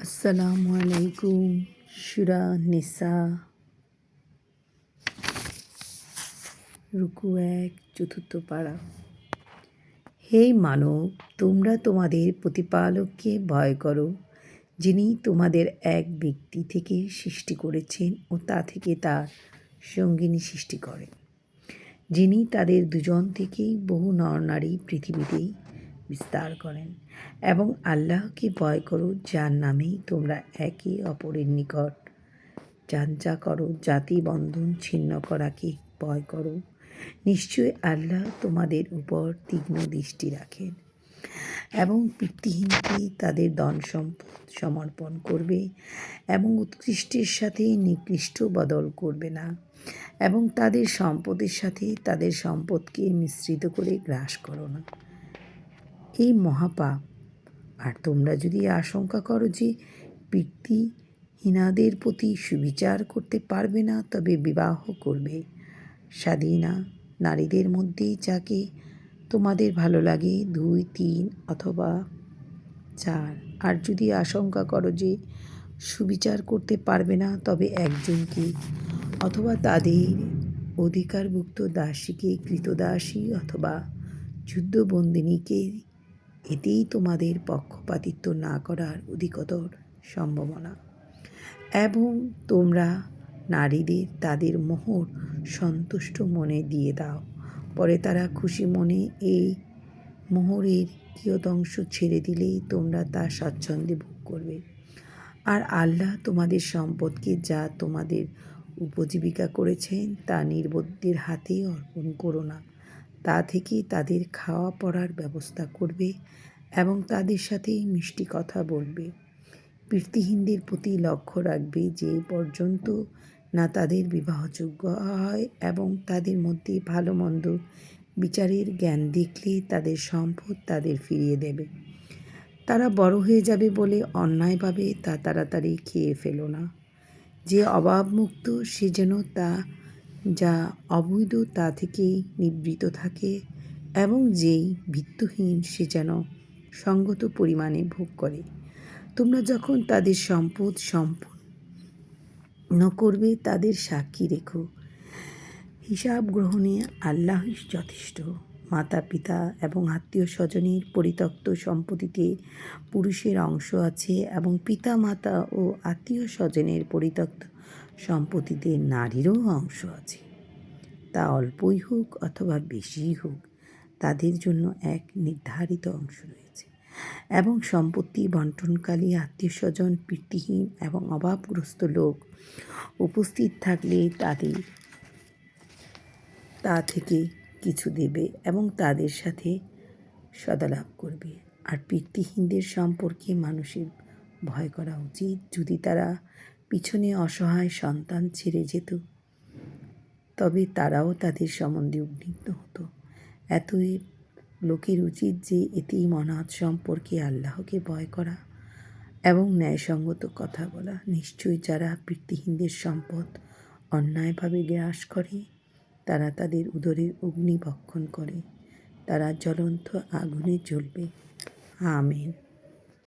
আসসালামু আলাইকুম। সূরা নিসা রুকু ১ চতুর্থ পারা। হে মানব, তোমরা তোমাদের প্রতিপালককে ভয় করো, যিনি তোমাদের এক ব্যক্তি থেকে সৃষ্টি করেছেন ও তা থেকে তার সঙ্গিনী সৃষ্টি করেন, যিনি তাদের দুজন থেকেই বহু নরনারী পৃথিবীতেই বিস্তার করেন, এবং আল্লাহকে ভয় করো, যার নামেই তোমরা একে অপরের নিকট যাঞ্চা করো, জাতি বন্ধন ছিন্ন করাকে ভয় করো। নিশ্চয়ই আল্লাহ তোমাদের উপর তীক্ষ্ণ দৃষ্টি রাখেন এবং পিতৃহীনকে তাদের ধন সম্পদ সমর্পণ করবে এবং উৎকৃষ্টের সাথে নিকৃষ্ট বদল করবে না, এবং তাদের সম্পদের সাথে তাদের সম্পদকে মিশ্রিত করে গ্রাস করো না। এই মহাপাপ। আর তোমরা যদি আশঙ্কা করো যে পিতৃহীনাদের প্রতি সুবিচার করতে পারবে না, তবে বিবাহ করবে স্বাধীনা নারীদের মধ্যে যাকে তোমাদের ভালো লাগে, 2, 3 অথবা 4। আর যদি আশঙ্কা করো যে সুবিচার করতে পারবে না, তবে একজনকে অথবা তাদের অধিকারভুক্ত দাসীকে, কৃতদাসী অথবা যুদ্ধবন্দিনীকে, এতেই তোমাদের পক্ষপাতিত্ব না করার অধিকতর সম্ভাবনা। এবং তোমরা নারীদের তাদের মোহর সন্তুষ্ট মনে দিয়ে দাও, পরে তারা খুশি মনে এই মোহরের কিয়দংশ ছেড়ে দিলেই তোমরা তা স্বাচ্ছন্দ্যে ভোগ করবে। আর আল্লাহ তোমাদের সম্পদকে, যা তোমাদের উপজীবিকা করেছেন, তা নির্বোধদের হাতে অর্পণ করো না। তা থেকে তাদের খাওয়া পড়ার ব্যবস্থা করবে এবং তাদের সাথে মিষ্টি কথা বলবে। পিতৃহীনদের প্রতি লক্ষ্য রাখবে, যে পর্যন্ত না তাদের বিবাহযোগ্য হয়, এবং তাদের মধ্যে ভালো মন্দ বিচারের জ্ঞান দেখলে তাদের সম্পদ তাদের ফিরিয়ে দেবে। তারা বড় হয়ে যাবে বলে অন্যায়ভাবে তা তাড়াতাড়ি খেয়ে ফেলো না। যে অভাবমুক্ত, সে যেন তা যা অবৈধ তা থেকে নিবৃত থাকে, এবং যেই বিত্তহীন, সে যেন সঙ্গত পরিমাণে ভোগ করে। তোমরা যখন তাদের সম্পদ সম্পন্ন করবে, তাদের সাক্ষী রেখো। হিসাব গ্রহণে আল্লাহই যথেষ্ট। মাতা পিতা এবং আত্মীয় স্বজনের পরিত্যক্ত সম্পত্তিতে পুরুষের অংশ আছে, এবং পিতা মাতা ও আত্মীয় স্বজনের পরিত্যক্ত সম্পত্তিতে নারীরও অংশ আছে। তা অল্পই হোক অথবা বেশিই হোক, তাদের জন্য এক নির্ধারিত অংশ রয়েছে। এবং সম্পত্তি বন্টনকালে আত্মীয় স্বজন, পিতৃহীন এবং অভাবগ্রস্ত লোক উপস্থিত থাকলে তাদের তা থেকে কিছু দেবে এবং তাদের সাথে সদালাপ করবে। আর পিতৃহীনদের সম্পর্কে মানুষের ভয় করা উচিত। যদি তারা পিছনে অসহায় সন্তান ছেড়ে যেত, তবে তারাও তাদের সম্বন্ধে উদ্বিগ্ন হতো। এতই লোকের উচিত যে এতেই অনাথ সম্পর্কে আল্লাহকে ভয় করা এবং ন্যায়সঙ্গত কথা বলা। নিশ্চয়ই যারা পিতৃহীনদের সম্পদ অন্যায়ভাবে গ্রাস করে, তারা তাদের উদরে অগ্নি ভক্ষণ করে, তারা জ্বলন্ত আগুনে জ্বলবে। আমিন।